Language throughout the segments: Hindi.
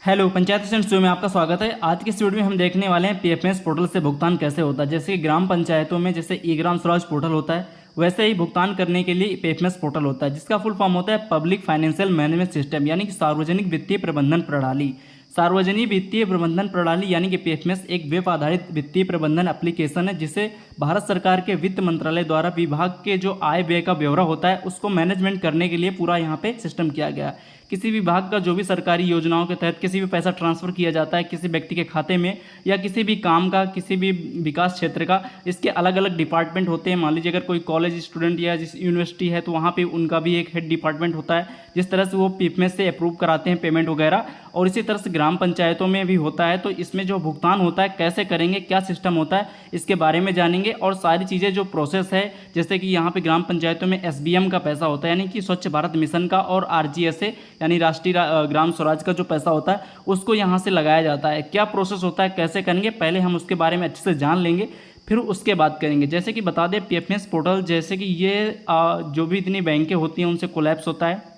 हेलो पंचायत राज शो में आपका स्वागत है। आज की इस वीडियो में हम देखने वाले हैं पीएफएमएस पोर्टल से भुगतान कैसे होता है। जैसे कि ग्राम पंचायतों में जैसे ई ग्राम स्वराज पोर्टल होता है, वैसे ही भुगतान करने के लिए पीएफएमएस पोर्टल होता है, जिसका फुल फॉर्म होता है पब्लिक फाइनेंशियल मैनेजमेंट सिस्टम, यानी कि सार्वजनिक वित्तीय प्रबंधन प्रणाली। सार्वजनिक वित्तीय प्रबंधन प्रणाली यानी कि पीएफएमएस एक वेब आधारित वित्तीय प्रबंधन एप्लीकेशन है, जिसे भारत सरकार के वित्त मंत्रालय द्वारा विभाग के जो आय व्यय का ब्यौरा होता है उसको मैनेजमेंट करने के लिए पूरा यहाँ पे सिस्टम किया गया है। किसी विभाग का जो भी सरकारी योजनाओं के तहत किसी भी पैसा ट्रांसफर किया जाता है किसी व्यक्ति के खाते में, या किसी भी काम का, किसी भी विकास क्षेत्र का, इसके अलग अलग डिपार्टमेंट होते हैं। मान लीजिए अगर कोई कॉलेज स्टूडेंट या जिस यूनिवर्सिटी है तो वहाँ पे उनका भी एक हेड डिपार्टमेंट होता है, जिस तरह से वो पीएफएमएस से अप्रूव कराते हैं पेमेंट वगैरह। और इसी तरह से ग्राम पंचायतों में भी होता है। तो इसमें जो भुगतान होता है कैसे करेंगे, क्या सिस्टम होता है, इसके बारे में जानेंगे। और सारी चीज़ें जो प्रोसेस है, जैसे कि यहाँ पे ग्राम पंचायतों में एसबीएम का पैसा होता है, यानी कि स्वच्छ भारत मिशन का, और आरजीएसए यानी राष्ट्रीय ग्राम स्वराज का जो पैसा होता है उसको यहाँ से लगाया जाता है। क्या प्रोसेस होता है, कैसे करेंगे, पहले हम उसके बारे में अच्छे से जान लेंगे, फिर उसके बाद करेंगे। जैसे कि बता दें पीएफएमएस पोर्टल, जैसे कि ये जो भी इतनी बैंकें होती हैं उनसे कोलैप्स होता है।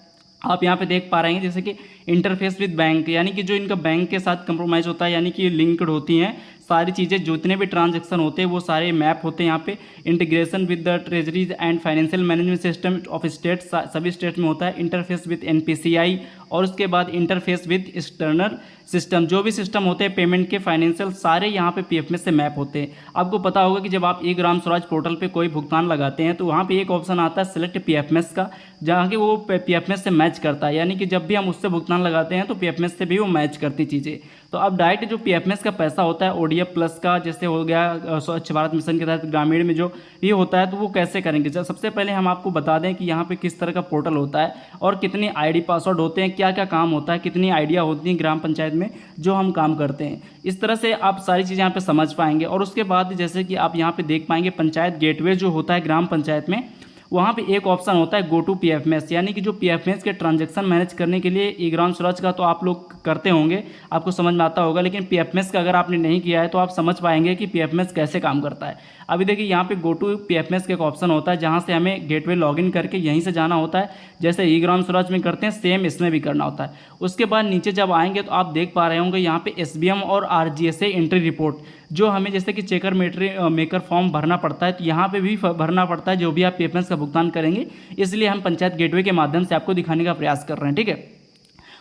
आप यहाँ पे देख पा रहे हैं जैसे कि इंटरफेस विद बैंक, यानी कि जो इनका बैंक के साथ कंप्रोमाइज़ होता है, यानी कि लिंक्ड होती हैं सारी चीज़ें, जितने भी ट्रांजैक्शन होते हैं वो सारे मैप होते हैं यहाँ पे। Integration with the treasuries and financial management system of state, सभी स्टेट में होता है। इंटरफेस विद एनपीसीआई, और उसके बाद इंटरफेस विद एक्सटर्नल सिस्टम, जो भी सिस्टम होते हैं पेमेंट के, फाइनेंशियल, सारे यहाँ पे पीएफएमएस से मैप होते हैं। आपको पता होगा कि जब आप ई ग्राम स्वराज पोर्टल पे कोई भुगतान लगाते हैं तो वहाँ पे एक ऑप्शन आता है सिलेक्ट पीएफएमएस का, जहाँ कि वो पीएफएमएस से मैच करता है, यानी कि जब भी हम उससे भुगतान लगाते हैं तो पीएफएमएस से भी वो मैच करती चीज़ें। तो अब डायरेक्ट जो पीएफएमएस का पैसा होता है ओडीएफ प्लस का, जैसे हो गया स्वच्छ भारत मिशन के तहत ग्रामीण में जो ये होता है, तो वो कैसे करेंगे। सबसे पहले हम आपको बता दें कि यहाँ पे किस तरह का पोर्टल होता है और कितनी आईडी पासवर्ड होते हैं, क्या क्या काम होता है, कितनी आइडिया होती है ग्राम पंचायत में जो हम काम करते हैं। इस तरह से आप सारी चीज़ें यहाँ पे समझ पाएंगे। और उसके बाद जैसे कि आप यहाँ पे देख पाएंगे पंचायत गेटवे जो होता है ग्राम पंचायत में, वहाँ पे एक ऑप्शन होता है गो टू पीएफएमएस, यानी कि जो पीएफएमएस के ट्रांजैक्शन मैनेज करने के लिए ई ग्राम स्वराज का तो आप लोग करते होंगे, आपको समझ में आता होगा, लेकिन पीएफएमएस का अगर आपने नहीं किया है तो आप समझ पाएंगे कि पीएफएमएस कैसे काम करता है। अभी देखिए यहाँ पे गो टू पीएफएमएस का एक ऑप्शन होता है, जहाँ से हमें गेटवे लॉगिन करके यहीं से जाना होता है, जैसे ई ग्राम स्वराज में करते हैं सेम इसमें भी करना होता है। उसके बाद नीचे जब आएंगे तो आप देख पा रहे होंगे यहाँ पे एसबीएम और आरजीएसए एंट्री रिपोर्ट, जो हमें जैसे कि चेकर मेकर फॉर्म भरना पड़ता है, तो यहाँ पे भी भरना पड़ता है जो भी आप पीएफएमएस का भुगतान करेंगे। इसलिए हम पंचायत गेटवे के माध्यम से आपको दिखाने का प्रयास कर रहे हैं, ठीक है।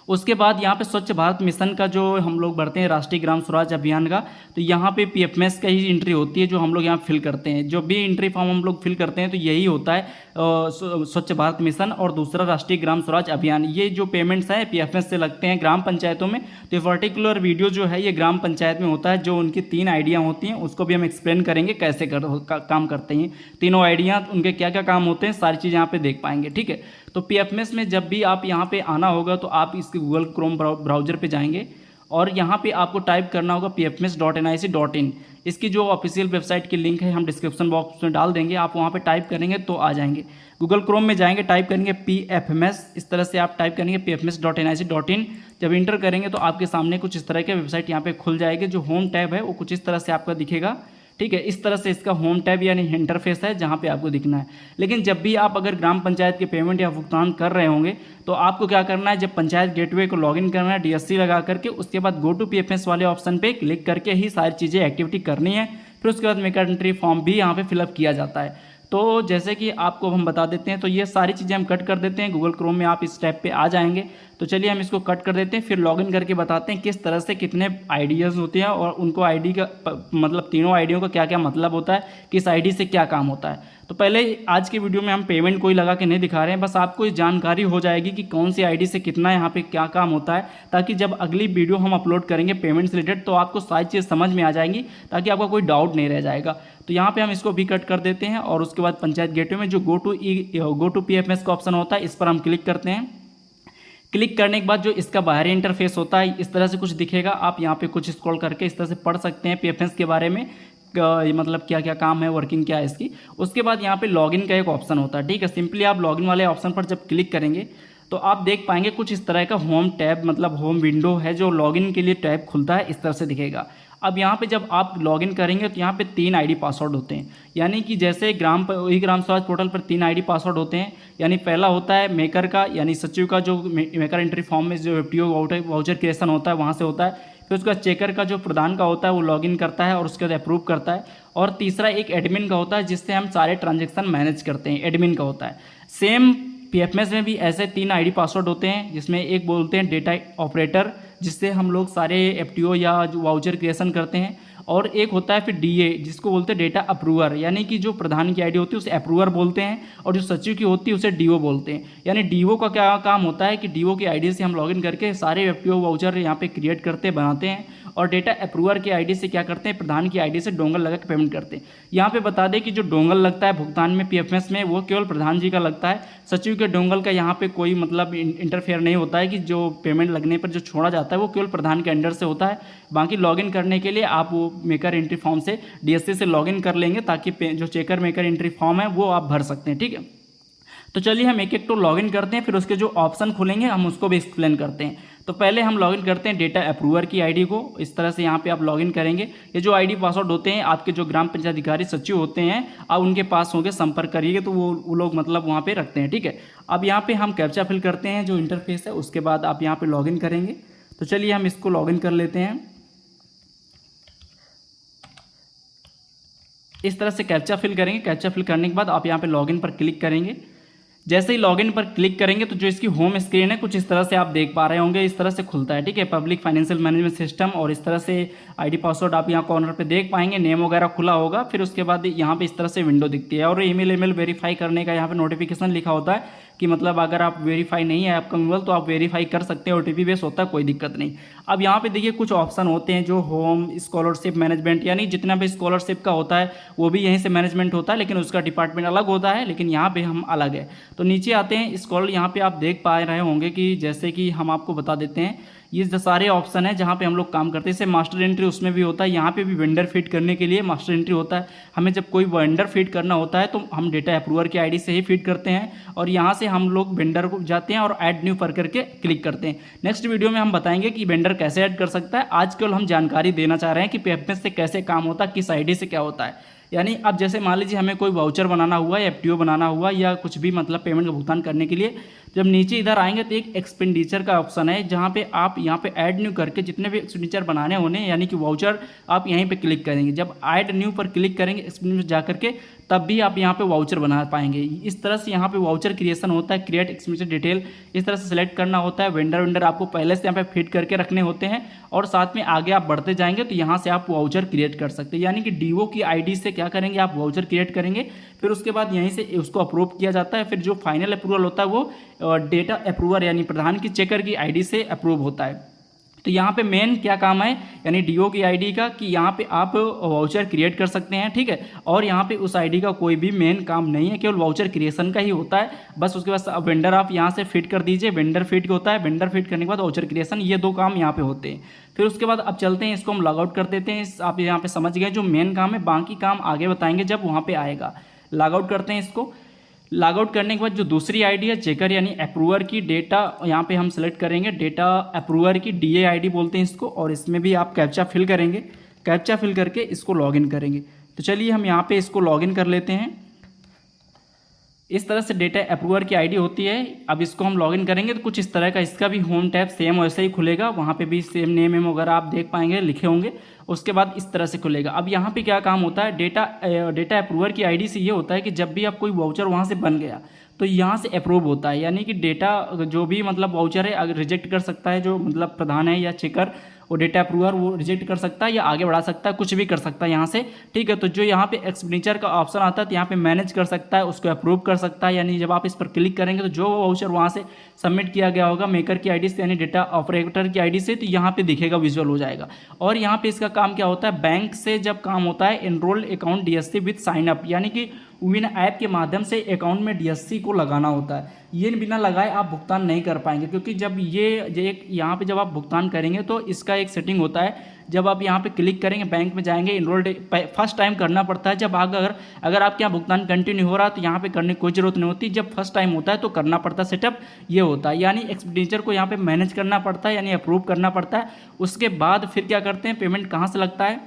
उसके बाद यहाँ पे स्वच्छ भारत मिशन का जो हम लोग भरते हैं राष्ट्रीय ग्राम स्वराज अभियान का, तो यहाँ पे पीएफएमएस का ही एंट्री होती है जो हम लोग यहाँ फिल करते हैं। जो भी एंट्री फॉर्म हम लोग फिल करते हैं तो यही होता है स्वच्छ भारत मिशन और दूसरा राष्ट्रीय ग्राम स्वराज अभियान। ये जो पेमेंट्स हैं पीएफएमएस से लगते हैं ग्राम पंचायतों में। तो पर्टिकुलर वीडियो जो है ये ग्राम पंचायत में होता है, जो उनकी 3 आइडिया होती हैं उसको भी हम एक्सप्लेन करेंगे कैसे काम करते हैं। तीनों आइडिया उनके क्या क्या काम होते हैं सारी चीज़ यहाँ पे देख पाएंगे, ठीक है। तो पीएफएमएस में जब भी आप यहाँ पे आना होगा तो आप इसके गूगल क्रोम ब्राउज़र पे जाएंगे और यहाँ पे आपको टाइप करना होगा pfms.nic.in। इसकी जो ऑफिशियल वेबसाइट की लिंक है हम डिस्क्रिप्शन बॉक्स में डाल देंगे, आप वहाँ पे टाइप करेंगे तो आ जाएंगे। गूगल क्रोम में जाएंगे, टाइप करेंगे pfms, इस तरह से आप टाइप करेंगे pfms.nic.in। जब इंटर करेंगे तो आपके सामने कुछ इस तरह के वेबसाइट यहाँ पे खुल जाएगी। जो होम टैब है वो कुछ इस तरह से आपका दिखेगा, ठीक है। इस तरह से इसका होम टैब यानी इंटरफेस है जहाँ पे आपको दिखना है। लेकिन जब भी आप अगर ग्राम पंचायत के पेमेंट या भुगतान कर रहे होंगे तो आपको क्या करना है, जब पंचायत गेटवे को लॉगिन करना है डीएससी लगा करके, उसके बाद गो टू पीएफएमएस वाले ऑप्शन पे क्लिक करके ही सारी चीज़ें एक्टिविटी करनी है। फिर उसके बाद मेक एंट्री फॉर्म भी यहाँ पे फिलअप किया जाता है। तो जैसे कि आपको हम बता देते हैं, तो ये सारी चीज़ें हम कट कर देते हैं। गूगल क्रोम में आप इस टैब पे आ जाएंगे। तो चलिए हम इसको कट कर देते हैं, फिर लॉगिन करके बताते हैं किस तरह से कितने आइडियाज़ होते हैं और उनको आईडी का मतलब तीनों आईडियों का क्या क्या मतलब होता है, किस आईडी से क्या काम होता है। तो पहले आज की वीडियो में हम पेमेंट कोई लगा के नहीं दिखा रहे हैं, बस आपको जानकारी हो जाएगी कि कौन सी आईडी से कितना यहाँ पे क्या काम होता है, ताकि जब अगली वीडियो हम अपलोड करेंगे पेमेंट से रिलेटेड तो आपको सारी चीज़ समझ में आ जाएंगी, ताकि आपका कोई डाउट नहीं रह जाएगा। तो यहाँ पे हम इसको भी कट कर देते हैं और उसके बाद पंचायत गेटवे में जो गो टू पीएफएमएस का ऑप्शन होता है इस पर हम क्लिक करते हैं। क्लिक करने के बाद जो इसका बाहरी इंटरफेस होता है इस तरह से कुछ दिखेगा। आप यहाँ पे कुछ स्क्रॉल करके इस तरह से पढ़ सकते हैं पीएफएमएस के बारे में, मतलब क्या क्या काम है, वर्किंग क्या है इसकी। उसके बाद यहाँ पे लॉगिन का एक ऑप्शन होता है, ठीक है। सिंपली आप लॉगिन वाले ऑप्शन पर जब क्लिक करेंगे तो आप देख पाएंगे कुछ इस तरह का होम टैब मतलब होम विंडो है जो लॉगिन के लिए टैब खुलता है, इस तरह से दिखेगा। अब यहाँ पे जब आप लॉगिन करेंगे तो यहाँ पे 3 आईडी पासवर्ड होते हैं, यानी कि जैसे ई ग्राम स्वराज पोर्टल पर 3 आईडी पासवर्ड होते हैं। यानी पहला होता है मेकर का, यानी सचिव का जो मेकर एंट्री फॉर्म में जो एफटीओ वाउचर क्रिएशन होता है वहाँ से होता है। फिर उसका चेकर का जो प्रधान का होता है वो लॉगिन करता है और उसके बाद अप्रूव करता है। और तीसरा एक एडमिन का होता है जिससे हम सारे ट्रांजेक्शन मैनेज करते हैं, एडमिन का होता है। सेम पीएफएमएस में भी ऐसे 3 आईडी पासवर्ड होते हैं, जिसमें एक बोलते हैं डेटा ऑपरेटर जिससे हम लोग सारे एफटीओ या जो वाउचर क्रिएशन करते हैं, और एक होता है फिर डीए जिसको बोलते हैं डेटा अप्रूवर, यानी कि जो प्रधान की आईडी होती है उसे अप्रूवर बोलते हैं और जो सचिव की होती है उसे डीओ बोलते हैं। यानी डीओ का क्या काम होता है कि डीओ की आईडी से हम लॉगिन करके सारे एफटीओ वाउचर यहाँ पे क्रिएट करते बनाते हैं, और डेटा अप्रूवर की आईडी से क्या करते हैं, प्रधान की आईडी से डोंगल लगा के पेमेंट करते हैं। यहाँ पे बता दें कि जो डोंगल लगता है भुगतान में पीएफएमएस में वो केवल प्रधान जी का लगता है, सचिव के डोंगल का यहाँ पे कोई मतलब इंटरफेयर नहीं होता है कि जो पेमेंट लगने पर जो छोड़ा जाता है वो केवल प्रधान के अंडर से होता है। बाकी लॉगिन करने के लिए आप वो मेकर एंट्री फॉर्म से डीएससी से लॉगिन कर लेंगे ताकि जो चेकर मेकर एंट्री फॉर्म है वो आप भर सकते हैं, ठीक है। तो चलिए हम एक एक तो लॉगिन करते हैं, फिर उसके जो ऑप्शन खुलेंगे हम उसको भी एक्सप्लेन करते हैं। तो पहले हम लॉगिन करते हैं डेटा अप्रूवर की आईडी को। इस तरह से यहाँ पे आप लॉगिन करेंगे। ये जो आईडी पासवर्ड होते हैं आपके जो ग्राम पंचायत अधिकारी सचिव होते हैं, आप उनके पास होंगे, संपर्क करिएगा तो वो लोग मतलब वहाँ पे रखते हैं, ठीक है। अब यहाँ पे हम कैप्चा फिल करते हैं जो इंटरफेस है, उसके बाद आप यहाँ पे लॉगिन करेंगे। तो चलिए हम इसको लॉगिन कर लेते हैं। इस तरह से कैप्चा फिल करेंगे। कैप्चा फिल करने के बाद आप यहाँ पे लॉगिन पर क्लिक करेंगे। जैसे ही लॉगिन पर क्लिक करेंगे तो जो इसकी होम स्क्रीन है कुछ इस तरह से आप देख पा रहे होंगे, इस तरह से खुलता है, ठीक है। पब्लिक फाइनेंशियल मैनेजमेंट सिस्टम, और इस तरह से आईडी पासवर्ड आप यहाँ कॉर्नर पे देख पाएंगे, नेम वगैरह खुला होगा। फिर उसके बाद यहाँ पे इस तरह से विंडो दिखती है और ईमेल वेरीफाई करने का यहाँ पे नोटिफिकेशन लिखा होता है कि मतलब अगर आप वेरीफाई नहीं है आपका मोबाइल तो आप वेरीफाई कर सकते हैं, ओटीपी बेस होता है, कोई दिक्कत नहीं। अब यहाँ पे देखिए कुछ ऑप्शन होते हैं जो होम स्कॉलरशिप मैनेजमेंट, यानी जितना भी स्कॉलरशिप का होता है वो भी यहीं से मैनेजमेंट होता है, लेकिन उसका डिपार्टमेंट अलग होता है, लेकिन यहाँ पे हम अलग है। तो नीचे आते हैं स्कॉलर, यहाँ पे आप देख पा रहे होंगे कि जैसे कि हम आपको बता देते हैं ये जो सारे ऑप्शन है जहाँ पे हम लोग काम करते हैं। जैसे मास्टर एंट्री उसमें भी होता है, यहाँ पे भी वेंडर फीड करने के लिए मास्टर एंट्री होता है। हमें जब कोई वेंडर फीड करना होता है तो हम डेटा अप्रूवर की आईडी से ही फीड करते हैं, और यहाँ से हम लोग वेंडर को जाते हैं और ऐड न्यू पर करके क्लिक करते हैं। नेक्स्ट वीडियो में हम बताएंगे कि वेंडर कैसे ऐड कर सकता है। आज केवल हम जानकारी देना चाह रहे हैं कि पीएफएमएस से कैसे काम होता है, किस आईडी से क्या होता है। यानी अब जैसे मान लीजिए हमें कोई वाउचर बनाना हुआ या एफटीओ बनाना हुआ या कुछ भी मतलब पेमेंट का भुगतान करने के लिए, जब नीचे इधर आएंगे तो एक एक्सपेंडिचर का ऑप्शन है जहाँ पे आप यहाँ पे ऐड न्यू करके जितने भी एक्सपेंडिचर बनाने होने यानी कि वाउचर आप यहीं पे क्लिक करेंगे। जब ऐड न्यू पर क्लिक करेंगे एक्सपेंडिचर जा करके तब भी आप यहाँ पे वाउचर बना पाएंगे। इस तरह से यहाँ पे वाउचर क्रिएशन होता है, क्रिएट एक्सपेंडिचर डिटेल इस तरह से सिलेक्ट करना होता है। वेंडर आपको पहले से यहाँ पे फिट करके रखने होते हैं, और साथ में आगे आप बढ़ते जाएंगे तो यहाँ से आप वाउचर क्रिएट कर सकते हैं। यानी कि डीओ की आईडी से क्या करेंगे, आप वाउचर क्रिएट करेंगे, फिर उसके बाद यहीं से उसको अप्रूव किया जाता है। फिर जो फाइनल अप्रूवल होता है वो डेटा अप्रूवर यानी प्रधान की चेकर की आईडी से अप्रूव होता है। तो यहाँ पे मेन क्या काम है यानी डीओ की आईडी का, कि यहाँ पे आप वाउचर क्रिएट कर सकते हैं, ठीक है। और यहाँ पे उस आईडी का कोई भी मेन काम नहीं है, केवल वाउचर क्रिएशन का ही होता है बस। उसके बाद वेंडर आप यहाँ से फिट कर दीजिए, वेंडर फिट होता है, वेंडर फिट करने के बाद वाउचर क्रिएशन, ये 2 काम यहाँ पे होते हैं। फिर उसके बाद अब चलते हैं, इसको हम लॉग आउट कर देते हैं। आप यहाँ पे समझ गए जो मेन काम है, बाकी काम आगे बताएंगे जब वहाँ पे आएगा। लॉग आउट करते हैं इसको। लॉग आउट करने के बाद जो दूसरी आईडी है चेकर यानी अप्रूवर की, डेटा यहाँ पे हम सेलेक्ट करेंगे, डेटा अप्रूवर की डीए आईडी बोलते हैं इसको, और इसमें भी आप कैप्चा फिल करेंगे। कैप्चा फिल करके इसको लॉगिन करेंगे। तो चलिए हम यहाँ पे इसको लॉगिन कर लेते हैं। इस तरह से डेटा अप्रूवर की आईडी होती है। अब इसको हम लॉगिन करेंगे तो कुछ इस तरह का, इसका भी होम टैब सेम वैसे ही खुलेगा, वहाँ पे भी सेम नेम वगैरह आप देख पाएंगे लिखे होंगे। उसके बाद इस तरह से खुलेगा। अब यहाँ पे क्या काम होता है, डेटा अप्रूवर की आईडी से ये होता है कि जब भी आप कोई वाउचर वहाँ से बन गया तो यहाँ से अप्रूव होता है, यानी कि डेटा जो भी मतलब वाउचर है अगर रिजेक्ट कर सकता है जो मतलब प्रधान है या चेकर, वो डेटा अप्रूवर वो रिजेक्ट कर सकता है या आगे बढ़ा सकता है, कुछ भी कर सकता है यहाँ से, ठीक है। तो जो यहाँ पे एक्सपेंडिचर का ऑप्शन आता है तो यहाँ पे मैनेज कर सकता है, उसको अप्रूव कर सकता है। यानी जब आप इस पर क्लिक करेंगे तो जो वाउचर वहाँ से सबमिट किया गया होगा मेकर की आईडी से यानी डेटा ऑपरेटर की आईडी से, तो यहाँ पे दिखेगा, विजुअल हो जाएगा। और यहाँ पे इसका काम क्या होता है, बैंक से जब काम होता है enrolled account DSC with sign up, यानी कि विन ऐप के माध्यम से अकाउंट में डीएससी को लगाना होता है। ये बिना लगाए आप भुगतान नहीं कर पाएंगे, क्योंकि जब ये एक यहाँ पे जब आप भुगतान करेंगे तो इसका एक सेटिंग होता है। जब आप यहाँ पे क्लिक करेंगे, बैंक में जाएंगे, इनरोल्ड फर्स्ट टाइम करना पड़ता है। जब अगर आपके यहाँ भुगतान कंटिन्यू हो रहा है तो यहाँ पे करने की कोई जरूरत नहीं होती। जब फर्स्ट टाइम होता है तो करना पड़ता है सेटअप, ये होता है। यानी एक्सपेंडिचर को यहाँ पे मैनेज करना पड़ता है, यानी अप्रूव करना पड़ता है। उसके बाद फिर क्या करते हैं, पेमेंट कहाँ से लगता है,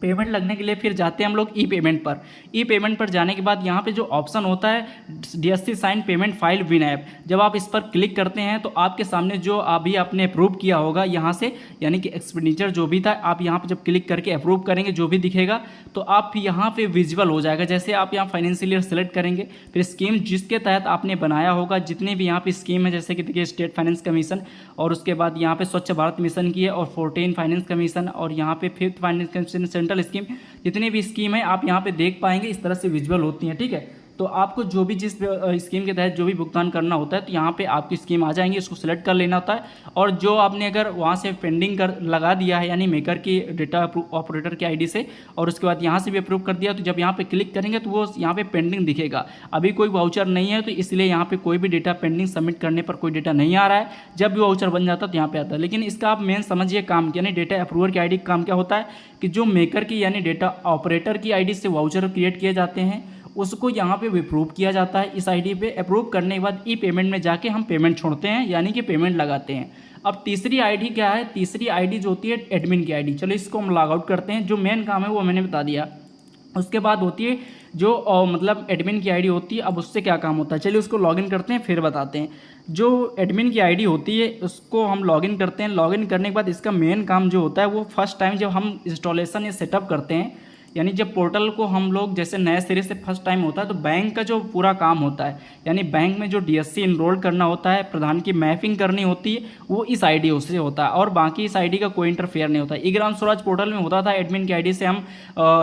पेमेंट लगने के लिए फिर जाते हैं हम लोग ई पेमेंट पर। ई पेमेंट पर जाने के बाद यहाँ पे जो ऑप्शन होता है DSC sign payment file win app, जब आप इस पर क्लिक करते हैं तो आपके सामने जो अभी आपने अप्रूव किया होगा यहाँ से, यानी कि एक्सपेंडिचर जो भी था, आप यहाँ पे जब क्लिक करके अप्रूव करेंगे जो भी दिखेगा तो आप यहाँ पे विजुअल हो जाएगा। जैसे आप यहाँ फाइनेंशियल ईयर सेलेक्ट करेंगे, फिर स्कीम जिसके तहत आपने बनाया होगा, जितने भी यहाँ पे स्कीम है, जैसे कि देखिए स्टेट फाइनेंस कमीशन, और उसके बाद यहाँ पे स्वच्छ भारत मिशन की है, और 14 फाइनेंस कमीशन, और यहाँ पे 5th finance commission, central scheme, जितनी भी स्कीम है आप यहाँ पे देख पाएंगे। इस तरह से विजुअल होती हैं, ठीक है। तो आपको जो भी जिस स्कीम के तहत जो भी भुगतान करना होता है तो यहाँ पे आपकी स्कीम आ जाएंगी, उसको सिलेक्ट कर लेना होता है। और जो आपने अगर वहाँ से पेंडिंग कर लगा दिया है, यानी मेकर की डेटा ऑपरेटर की आईडी से, और उसके बाद यहाँ से भी अप्रूव कर दिया, तो जब यहाँ पे क्लिक करेंगे तो वो यहाँ पे पेंडिंग दिखेगा। अभी कोई वाउचर नहीं है तो इसलिए यहाँ पे कोई भी डेटा पेंडिंग सबमिट करने पर कोई डेटा नहीं आ रहा है। जब भी वाउचर बन जाता है तो यहाँ पे आता है। लेकिन इसका आप मेन समझिए काम, यानी डेटा अप्रूवर की आईडी का काम क्या होता है कि जो मेकर की यानी डेटा ऑपरेटर की आईडी से वाउचर क्रिएट किए जाते हैं, उसको यहाँ पे अप्रूव किया जाता है इस आईडी पे। अप्रूव करने के बाद ई पेमेंट में जाके हम पेमेंट छोड़ते हैं, यानी कि पेमेंट लगाते हैं। अब तीसरी आईडी क्या है, तीसरी आईडी जो होती है एडमिन की आईडी। चलो इसको हम लॉग आउट करते हैं। जो मेन काम है वो मैंने बता दिया। उसके बाद होती है जो मतलब एडमिन की आईडी होती है। अब उससे क्या काम होता है, चलिए उसको लॉगिन करते हैं फिर बताते हैं। जो एडमिन की आईडी होती है उसको हम लॉगिन करते हैं। लॉगिन करने के बाद इसका मेन काम जो होता है वो फर्स्ट टाइम जब हम इंस्टॉलेशन या सेटअप करते हैं, यानी जब पोर्टल को हम लोग जैसे नए सिरे से फर्स्ट टाइम होता है तो बैंक का जो पूरा काम होता है, यानी बैंक में जो डीएससी इनरोल करना होता है, प्रधान की मैपिंग करनी होती है, वो इस आईडी से होता है। और बाकी इस आईडी का कोई इंटरफेयर नहीं होता है। ई ग्राम स्वराज पोर्टल में होता था एडमिन की आईडी से हम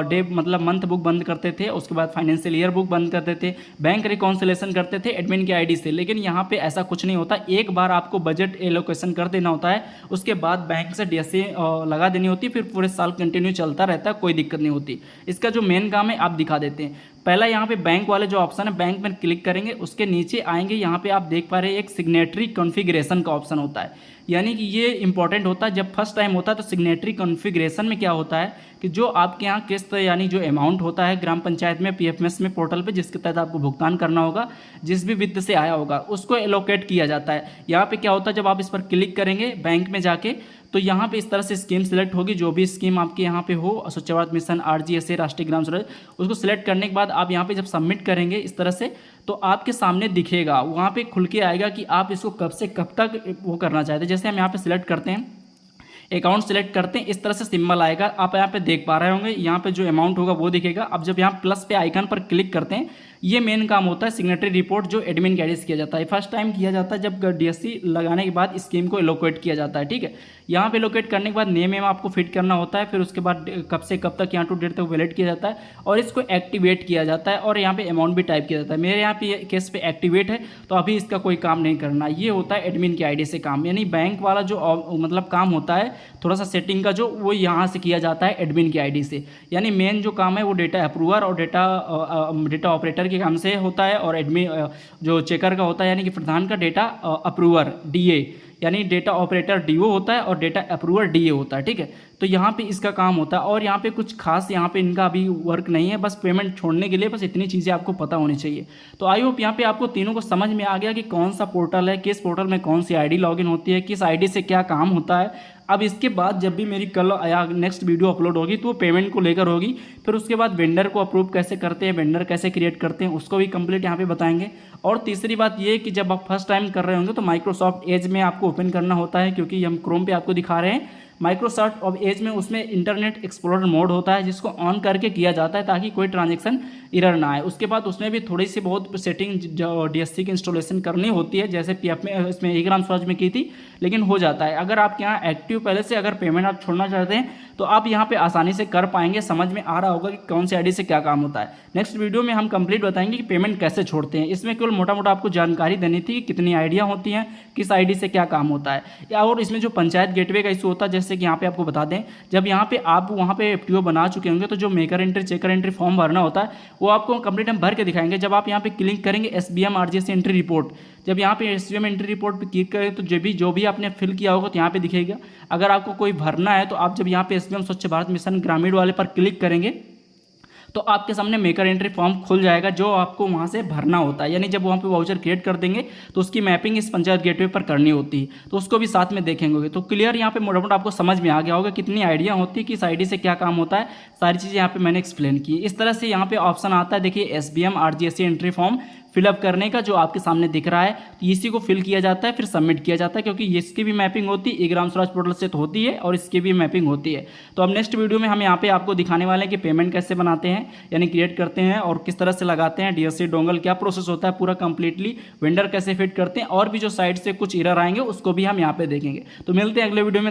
डे मतलब मंथ बुक बंद करते थे, उसके बाद फाइनेंशियल ईयर बुक बंद करते थे, बैंक रिकॉन्सिलेशन करते थे एडमिन की आईडी से। लेकिन यहाँ पे ऐसा कुछ नहीं होता। एक बार आपको बजट एलोकेशन कर देना होता है, उसके बाद बैंक से डीएससी लगा देनी होती है, फिर पूरे साल कंटिन्यू चलता रहता है, कोई दिक्कत नहीं होती। इसका जो मेन काम है आप दिखा देते हैं। पहला यहाँ पे बैंक वाले जो ऑप्शन है, बैंक में क्लिक करेंगे, उसके नीचे आएंगे, यहाँ पे आप देख पा रहे हैं एक सिग्नेटरी कॉन्फ़िगरेशन का ऑप्शन होता है। यानी कि ये इंपॉर्टेंट होता है। जब फर्स्ट टाइम होता है तो सिग्नेटरी कॉन्फ़िगरेशन में क्या होता है कि जो आपके यहाँ किस्त यानी जो अमाउंट होता है ग्राम पंचायत में पीएफएमएस में पोर्टल पे, जिसके तहत आपको भुगतान करना होगा, जिस भी वित्त से आया होगा, उसको एलोकेट किया जाता है। यहाँ पे क्या होता है, जब आप इस पर क्लिक करेंगे बैंक में जाके तो यहाँ पे इस तरह से स्कीम सिलेक्ट होगी। जो भी स्कीम आपके यहाँ पे हो, स्वच्छ भारत मिशन, आरजीएसए, राष्ट्रीय ग्राम स्वराज, उसको सिलेक्ट करने के बाद आप यहाँ पे जब सबमिट करेंगे इस तरह से, तो आपके सामने दिखेगा, वहाँ पे खुल के आएगा कि आप इसको कब से कब तक वो करना चाहते हैं। जैसे हम यहाँ पे सिलेक्ट करते हैं, अकाउंट सेलेक्ट करते हैं, इस तरह से सिंबल आएगा, आप यहाँ पे देख पा रहे होंगे। यहाँ पे जो अमाउंट होगा वो दिखेगा। अब जब यहाँ प्लस पे आइकन पर क्लिक करते हैं, ये मेन काम होता है सिग्नेटरी रिपोर्ट जो एडमिन के आईडी से किया जाता है। फर्स्ट टाइम किया जाता है जब डीएससी लगाने के बाद स्कीम को एलोकेट किया जाता है, ठीक है। यहाँ पे एलोकेट करने के बाद नेम आपको फिट करना होता है, फिर उसके बाद कब से कब तक यहाँ टू डेट तक वैलिड किया जाता है और इसको एक्टिवेट किया जाता है, और यहाँ पे अमाउंट भी टाइप किया जाता है। मेरे यहाँ पे केस पे एक्टिवेट है तो अभी इसका कोई काम नहीं करना। ये होता है एडमिन की आईडी से काम, यानी बैंक वाला जो मतलब काम होता है थोड़ा सा सेटिंग का, जो वो यहाँ से किया जाता है एडमिन की आईडी से। यानी मेन जो काम है वो डेटा अप्रूवर और डेटा ऑपरेटर के काम से होता है, और एडमिन जो चेकर का होता है, यानी कि प्रधान का डेटा अप्रूवर डीए, यानी डेटा ऑपरेटर डीओ होता है और डेटा अप्रूवर डीए होता है, ठीक है। तो यहाँ पे इसका काम होता है। और यहाँ पे कुछ खास यहाँ पे इनका अभी वर्क नहीं है, बस पेमेंट छोड़ने के लिए बस इतनी चीज़ें आपको पता होनी चाहिए। तो आई होप यहाँ पे आपको तीनों को समझ में आ गया कि कौन सा पोर्टल है, किस पोर्टल में कौन सी आईडी लॉगिन होती है, किस आईडी से क्या काम होता है। अब इसके बाद जब भी मेरी कल या नेक्स्ट वीडियो अपलोड होगी तो वो पेमेंट को लेकर होगी। फिर उसके बाद वेंडर को अप्रूव कैसे करते हैं, वेंडर कैसे क्रिएट करते हैं, उसको भी कंप्लीट यहाँ पे बताएंगे। और तीसरी बात ये कि जब आप फर्स्ट टाइम कर रहे होंगे तो माइक्रोसॉफ्ट एज में आपको ओपन करना होता है, क्योंकि हम क्रोम पे आपको दिखा रहे हैं। माइक्रोसॉफ्ट ऑफ एज में उसमें इंटरनेट एक्सप्लोरर मोड होता है, जिसको ऑन करके किया जाता है ताकि कोई ट्रांजेक्शन एरर ना आए। उसके बाद उसमें भी थोड़ी सी बहुत सेटिंग जो डीएससी की इंस्टॉलेशन करनी होती है, जैसे पीएफ में इसमें ई ग्राम स्वराज में की थी, लेकिन हो जाता है। अगर आपके यहाँ एक्टिव पहले से अगर पेमेंट आप छोड़ना चाहते हैं तो आप यहाँ पे आसानी से कर पाएंगे। समझ में आ रहा होगा कि कौन सी आईडी से क्या काम होता है। नेक्स्ट वीडियो में हम कंप्लीट बताएंगे कि पेमेंट कैसे छोड़ते हैं। इसमें केवल मोटा मोटा आपको जानकारी देनी थी कि कितनी आइडिया होती हैं, किस आईडी से क्या काम होता है। और इसमें जो पंचायत गेटवे का इशू होता है, जैसे जैसे कि यहाँ पे आपको बता दें, जब यहाँ पे आप वहाँ पे FTO बना चुके होंगे तो जो maker entry checker entry form भरना होता है वो आपको कंप्लीट हम भर के दिखाएंगे। जब आप यहाँ पे क्लिक करेंगे SBM RGS एंट्री रिपोर्ट, जब यहाँ पे SBM एंट्री रिपोर्ट पे क्लिक करें तो जो भी आपने फिल किया होगा तो यहाँ पे दिखेगा। अगर आपको कोई भरना है तो आप जब यहाँ पे SBM स्वच्छ भारत मिशन ग्रामीण वाले पर क्लिक करेंगे तो आपके सामने मेकर एंट्री फॉर्म खुल जाएगा जो आपको वहाँ से भरना होता है। यानी जब वहाँ पे वाउचर क्रिएट कर देंगे तो उसकी मैपिंग इस पंचायत गेटवे पर करनी होती है, तो उसको भी साथ में देखेंगे। तो क्लियर यहाँ पे मोटा मोटा आपको समझ में आ गया होगा कितनी आइडिया होती है कि इस आईडी से क्या काम होता है, सारी चीज़ें यहाँ पे मैंने एक्सप्लेन की। इस तरह से यहाँ पे ऑप्शन आता है, देखिए SBM RGS entry form fill up करने का जो आपके सामने दिख रहा है, तो इसी को फिल किया जाता है फिर सबमिट किया जाता है, क्योंकि इसकी भी मैपिंग होती है ग्राम स्वराज पोर्टल से तो होती है और इसकी भी मैपिंग होती है। तो अब नेक्स्ट वीडियो में हम यहाँ पे आपको दिखाने वाले हैं कि पेमेंट कैसे बनाते हैं, यानी क्रिएट करते हैं और किस तरह से लगाते हैं, DSC डोंगल क्या प्रोसेस होता है पूरा कंप्लीटली, वेंडर कैसे फिट करते हैं, और भी जो साइट से कुछ एरर आएंगे उसको भी हम यहाँ पे देखेंगे। तो मिलते हैं अगले वीडियो में।